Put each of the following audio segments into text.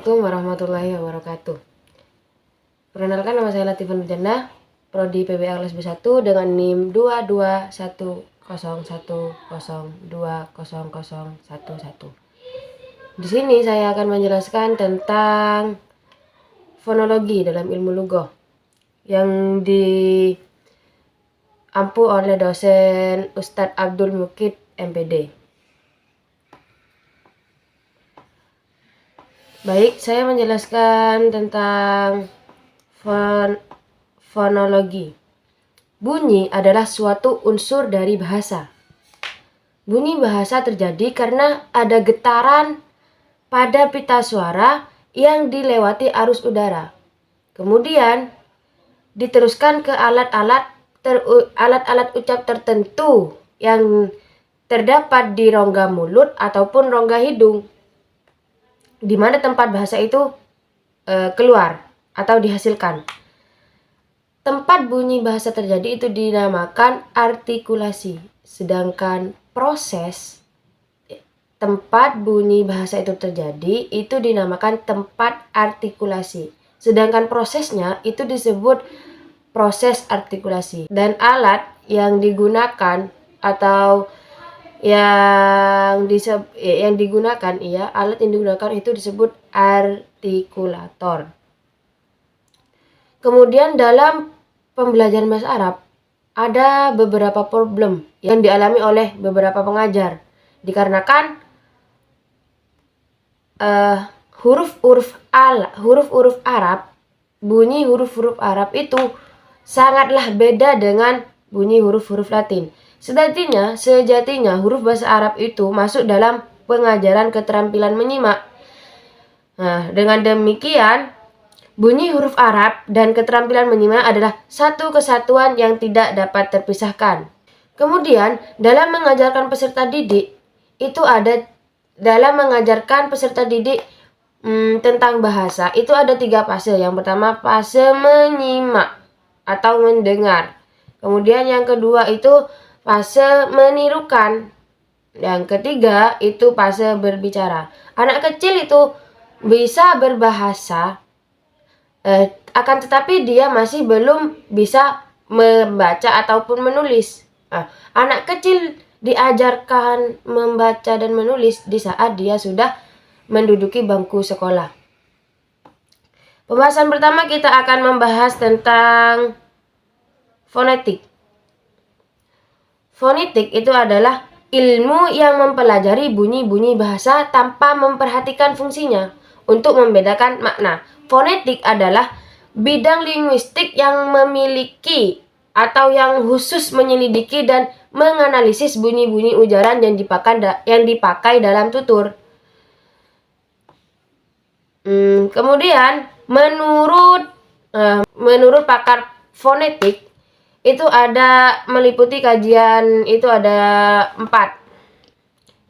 Assalamualaikum warahmatullahi wabarakatuh. Perkenalkan, nama saya Latifah Nurjana, Prodi PBA kelas B1 dengan NIM 22101020011. Di sini saya akan menjelaskan tentang fonologi dalam ilmu lugah yang diampu oleh dosen Ustadz Abdul Mukid MPD. Baik, saya menjelaskan tentang fonologi. Bunyi adalah suatu unsur dari bahasa. Bunyi bahasa terjadi karena ada getaran pada pita suara yang dilewati arus udara. Kemudian diteruskan ke alat-alat ucap tertentu yang terdapat di rongga mulut ataupun rongga hidung, di mana tempat bahasa itu keluar atau dihasilkan. Tempat bunyi bahasa terjadi itu dinamakan artikulasi, sedangkan proses tempat bunyi bahasa itu terjadi itu dinamakan tempat artikulasi, sedangkan prosesnya itu disebut proses artikulasi. Dan alat yang digunakan atau alat yang digunakan itu disebut artikulator. Kemudian dalam pembelajaran bahasa Arab ada beberapa problem yang dialami oleh beberapa pengajar dikarenakan huruf-huruf Arab, bunyi huruf-huruf Arab itu sangatlah beda dengan bunyi huruf-huruf Latin. Sejatinya huruf bahasa Arab itu masuk dalam pengajaran keterampilan menyimak. Nah, dengan demikian, bunyi huruf Arab dan keterampilan menyimak adalah satu kesatuan yang tidak dapat terpisahkan. Kemudian, dalam mengajarkan peserta didik tentang bahasa, itu ada 3 fase. Yang pertama, fase menyimak atau mendengar. Kemudian yang kedua itu fase menirukan. Yang ketiga itu fase berbicara. Anak kecil itu bisa berbahasa, akan tetapi dia masih belum bisa membaca ataupun menulis. Anak kecil diajarkan membaca dan menulis di saat dia sudah menduduki bangku sekolah. Pembahasan pertama kita akan membahas tentang fonetik. Fonetik itu adalah ilmu yang mempelajari bunyi-bunyi bahasa tanpa memperhatikan fungsinya untuk membedakan makna. Fonetik adalah bidang linguistik yang memiliki atau yang khusus menyelidiki dan menganalisis bunyi-bunyi ujaran yang dipakai dalam tutur. Kemudian menurut pakar fonetik itu meliputi kajian itu ada 4.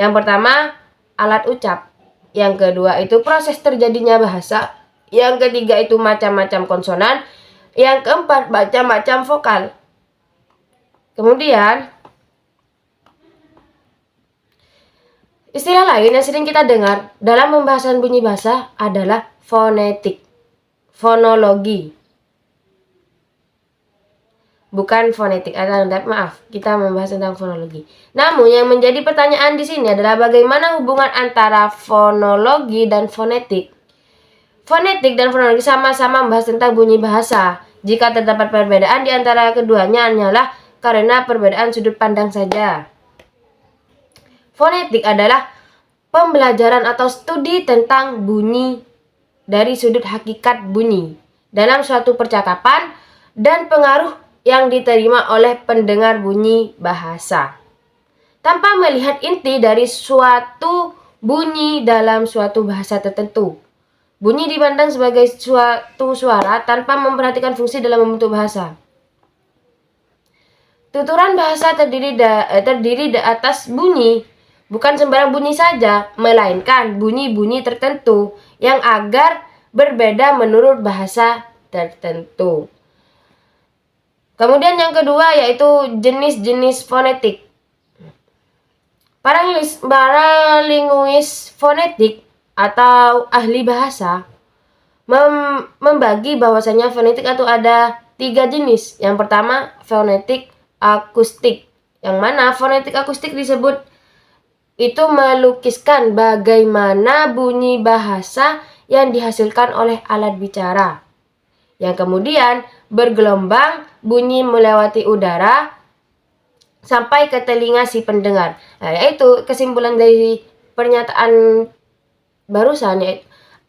Yang pertama, alat ucap. Yang kedua itu proses terjadinya bahasa. Yang ketiga itu macam-macam konsonan. Yang keempat, macam-macam vokal. Kemudian, istilah lain yang sering kita dengar dalam pembahasan bunyi bahasa adalah fonetik, fonologi. Bukan fonetik, maaf, kita membahas tentang fonologi. Namun yang menjadi pertanyaan di sini adalah bagaimana hubungan antara fonologi dan fonetik. Fonetik dan fonologi sama-sama membahas tentang bunyi bahasa. Jika terdapat perbedaan di antara keduanya hanyalah karena perbedaan sudut pandang saja. Fonetik adalah pembelajaran atau studi tentang bunyi dari sudut hakikat bunyi dalam suatu percakapan dan pengaruh yang diterima oleh pendengar bunyi bahasa, tanpa melihat inti dari suatu bunyi dalam suatu bahasa tertentu. Bunyi dipandang sebagai suatu suara tanpa memperhatikan fungsi dalam membentuk bahasa. Tuturan bahasa terdiri di atas bunyi, bukan sembarang bunyi saja, melainkan bunyi-bunyi tertentu yang agar berbeda menurut bahasa tertentu. Kemudian yang kedua yaitu jenis-jenis fonetik. Para linguis fonetik atau ahli bahasa membagi bahwasanya fonetik itu ada 3 jenis. Yang pertama fonetik akustik, yang mana fonetik akustik disebut itu melukiskan bagaimana bunyi bahasa yang dihasilkan oleh alat bicara, yang kemudian bergelombang bunyi melewati udara sampai ke telinga si pendengar. Nah, yaitu kesimpulan dari pernyataan barusan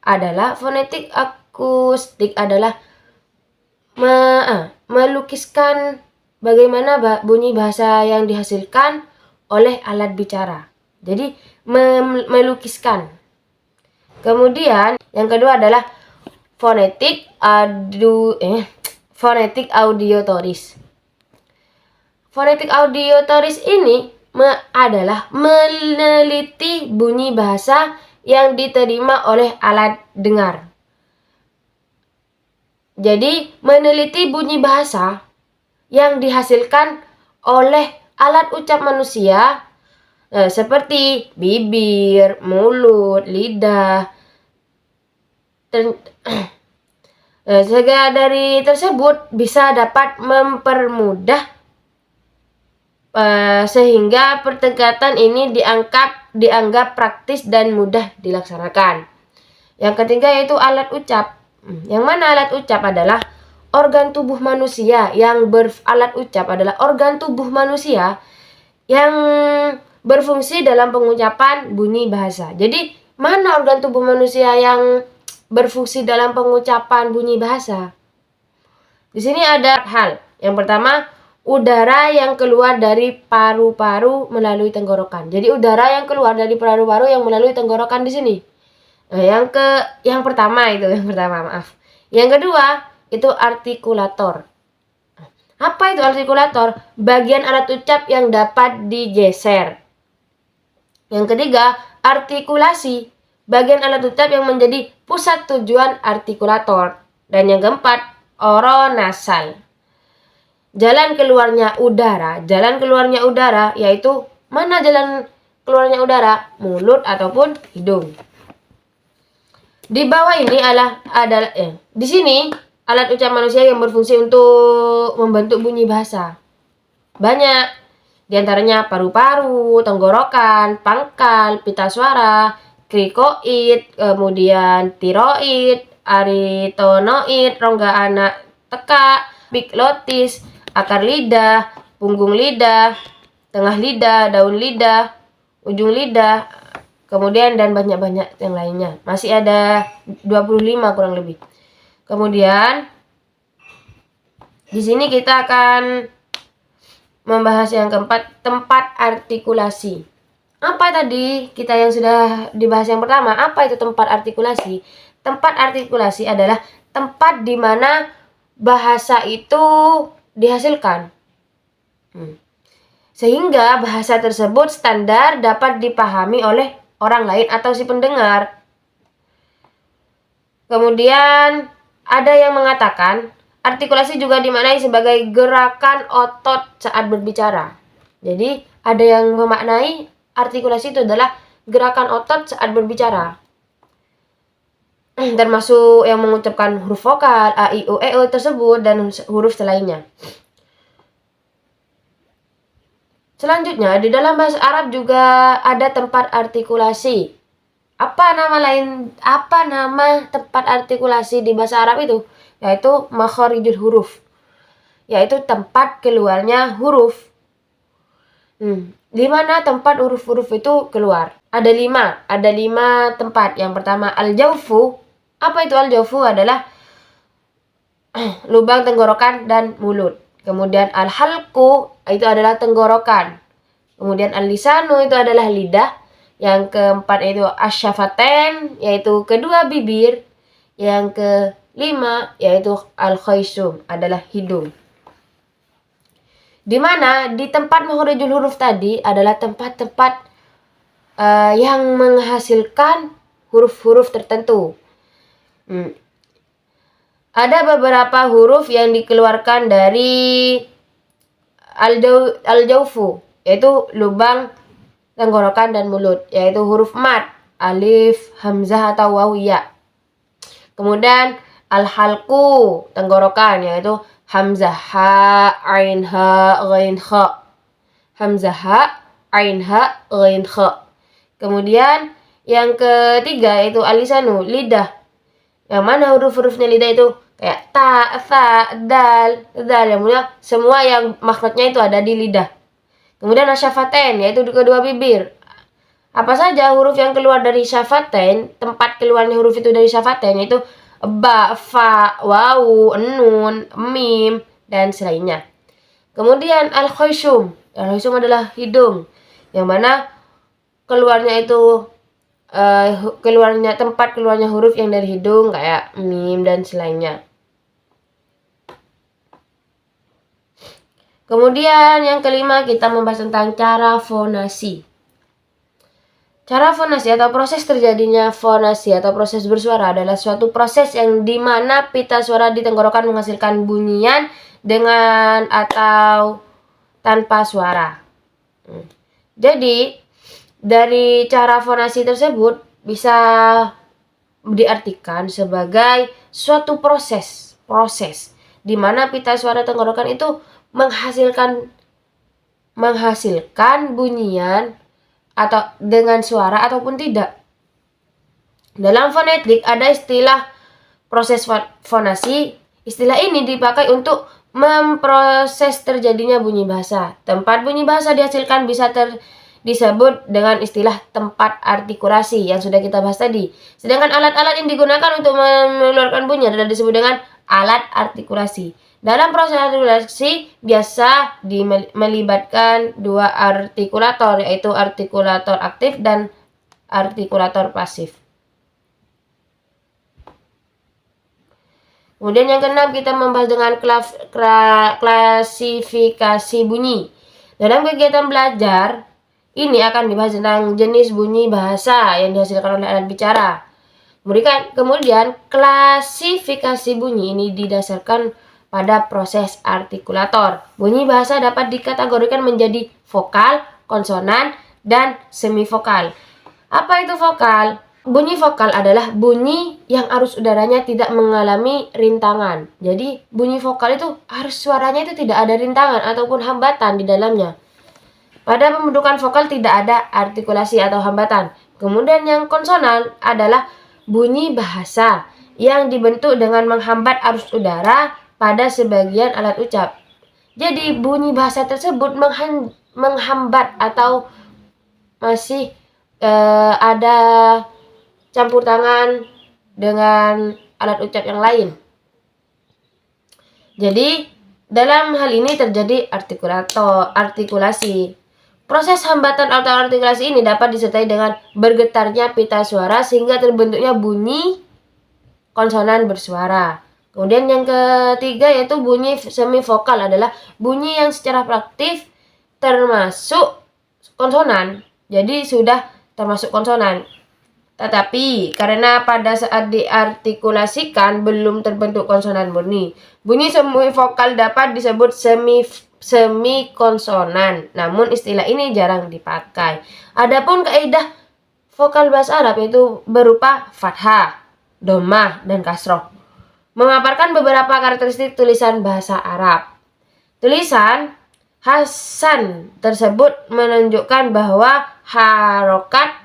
adalah fonetik akustik adalah melukiskan bagaimana bunyi bahasa yang dihasilkan oleh alat bicara. Jadi melukiskan. Kemudian yang kedua adalah fonetik audiotoris. Fonetik audiotoris ini adalah meneliti bunyi bahasa yang diterima oleh alat dengar. Jadi, meneliti bunyi bahasa yang dihasilkan oleh alat ucap manusia seperti bibir, mulut, lidah. Segala dari tersebut bisa dapat mempermudah sehingga pertengkatan ini dianggap praktis dan mudah dilaksanakan. Yang ketiga yaitu alat ucap. Yang mana alat ucap adalah organ tubuh manusia yang berfungsi dalam pengucapan bunyi bahasa. Jadi, mana organ tubuh manusia yang berfungsi dalam pengucapan bunyi bahasa? Di sini ada hal. Yang pertama, udara yang keluar dari paru-paru melalui tenggorokan. Jadi udara yang keluar dari paru-paru yang melalui tenggorokan di sini. Nah, yang pertama. Yang kedua itu artikulator. Apa itu artikulator? Bagian alat ucap yang dapat digeser. Yang ketiga, artikulasi. Bagian alat ucap yang menjadi pusat tujuan artikulator. Dan yang keempat, oronasal. Jalan keluarnya udara yaitu mana jalan keluarnya udara? Mulut ataupun hidung. Di bawah ini di sini alat ucap manusia yang berfungsi untuk membentuk bunyi bahasa. Banyak, di antaranya paru-paru, tenggorokan, pangkal, pita suara, krikoid, kemudian tiroid, aritonoid, rongga anak teka, epiglotis, akar lidah, punggung lidah, tengah lidah, daun lidah, ujung lidah, kemudian dan banyak-banyak yang lainnya. Masih ada 25 kurang lebih. Kemudian di sini kita akan membahas yang keempat, tempat artikulasi. Apa tadi kita yang sudah dibahas yang pertama? Apa itu tempat artikulasi? Tempat artikulasi adalah tempat di mana bahasa itu dihasilkan. Sehingga bahasa tersebut standar dapat dipahami oleh orang lain atau si pendengar. Kemudian ada yang mengatakan artikulasi juga dimaknai sebagai gerakan otot saat berbicara. Jadi ada yang memaknai artikulasi itu adalah gerakan otot saat berbicara. Termasuk yang mengucapkan huruf vokal a, i, u, e, o tersebut dan huruf selainnya. Selanjutnya, di dalam bahasa Arab juga ada tempat artikulasi. Apa nama tempat artikulasi di bahasa Arab itu? Yaitu makharijul huruf. Yaitu tempat keluarnya huruf. Di mana tempat huruf-huruf itu keluar? Ada 5 tempat. Yang pertama al-jawfu. Apa itu al-jawfu? Adalah lubang tenggorokan dan mulut. Kemudian al-halqu itu adalah tenggorokan. Kemudian al-lisanu itu adalah lidah. Yang keempat itu asyafaten yaitu kedua bibir. Yang kelima yaitu al-khaysum adalah hidung. Di mana di tempat makharijul huruf tadi adalah tempat-tempat yang menghasilkan huruf-huruf tertentu. Ada beberapa huruf yang dikeluarkan dari al-jawfu, yaitu lubang tenggorokan dan mulut, yaitu huruf mad. alif, hamzah atau waw, ya. Kemudian al-halqu, tenggorokan, yaitu hamzah ha, ain ha, ghain kha. Hamzah ha, ain ha, ghain kha. Kemudian yang ketiga yaitu al-lisanu, lidah. Yang mana huruf-hurufnya lidah itu kayak ta, tha, dal, yang mulia semua yang makhrajnya itu ada di lidah. Kemudian asyafaten, yaitu di kedua bibir. Apa saja huruf yang keluar dari syafaten, tempat keluarnya huruf itu dari syafaten, yaitu ba, fa, wawu, nun, mim, dan selainnya. Kemudian al-khaysum. Al-khaysum adalah hidung, yang mana keluarnya itu tempat keluarnya huruf yang dari hidung kayak mim dan selainnya. Kemudian yang kelima kita membahas tentang cara fonasi. Cara fonasi atau proses terjadinya fonasi atau proses bersuara adalah suatu proses yang dimana pita suara di tenggorokan menghasilkan bunyian dengan atau tanpa suara. Jadi dari cara fonasi tersebut bisa diartikan sebagai suatu proses di mana pita suara tenggorokan itu menghasilkan bunyian atau dengan suara ataupun tidak. Dalam fonetik ada istilah proses fonasi. Istilah ini dipakai untuk memproses terjadinya bunyi bahasa. Tempat bunyi bahasa dihasilkan bisa disebut dengan istilah tempat artikulasi yang sudah kita bahas tadi. Sedangkan alat-alat yang digunakan untuk mengeluarkan bunyi adalah disebut dengan alat artikulasi. Dalam proses artikulasi biasa melibatkan dua artikulator, yaitu artikulator aktif dan artikulator pasif. Kemudian yang keenam kita membahas dengan klasifikasi bunyi. Dalam kegiatan belajar ini akan dibahas tentang jenis bunyi bahasa yang dihasilkan oleh alat bicara. Kemudian klasifikasi bunyi ini didasarkan pada proses artikulator. Bunyi bahasa dapat dikategorikan menjadi vokal, konsonan, dan semivokal. Apa itu vokal? Bunyi vokal adalah bunyi yang arus udaranya tidak mengalami rintangan. Jadi bunyi vokal itu arus suaranya itu tidak ada rintangan ataupun hambatan di dalamnya. Pada pembentukan vokal tidak ada artikulasi atau hambatan. Kemudian yang konsonan adalah bunyi bahasa yang dibentuk dengan menghambat arus udara pada sebagian alat ucap. Jadi bunyi bahasa tersebut menghambat atau masih ada campur tangan dengan alat ucap yang lain. Jadi dalam hal ini terjadi artikulasi. Proses hambatan atau artikulasi ini dapat disertai dengan bergetarnya pita suara sehingga terbentuknya bunyi konsonan bersuara. Kemudian yang ketiga yaitu bunyi semivokal adalah bunyi yang secara praktif termasuk konsonan. Jadi sudah termasuk konsonan. Tetapi karena pada saat diartikulasikan belum terbentuk konsonan murni. Bunyi semivokal dapat disebut semikonsonan. Namun istilah ini jarang dipakai. Adapun kaidah vokal bahasa Arab itu berupa fathah, dhammah, dan kasroh. Memaparkan beberapa karakteristik tulisan bahasa Arab. Tulisan Hasan tersebut menunjukkan bahwa harokat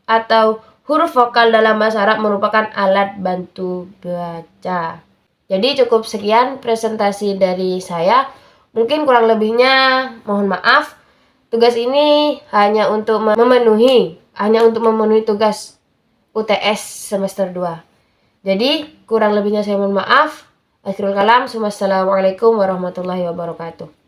atau huruf vokal dalam bahasa Arab merupakan alat bantu baca. Jadi cukup sekian presentasi dari saya. Mungkin kurang lebihnya mohon maaf. Tugas ini hanya untuk memenuhi tugas UTS semester 2. Jadi, kurang lebihnya saya mohon maaf. Akhirul kalam. Assalamualaikum warahmatullahi wabarakatuh.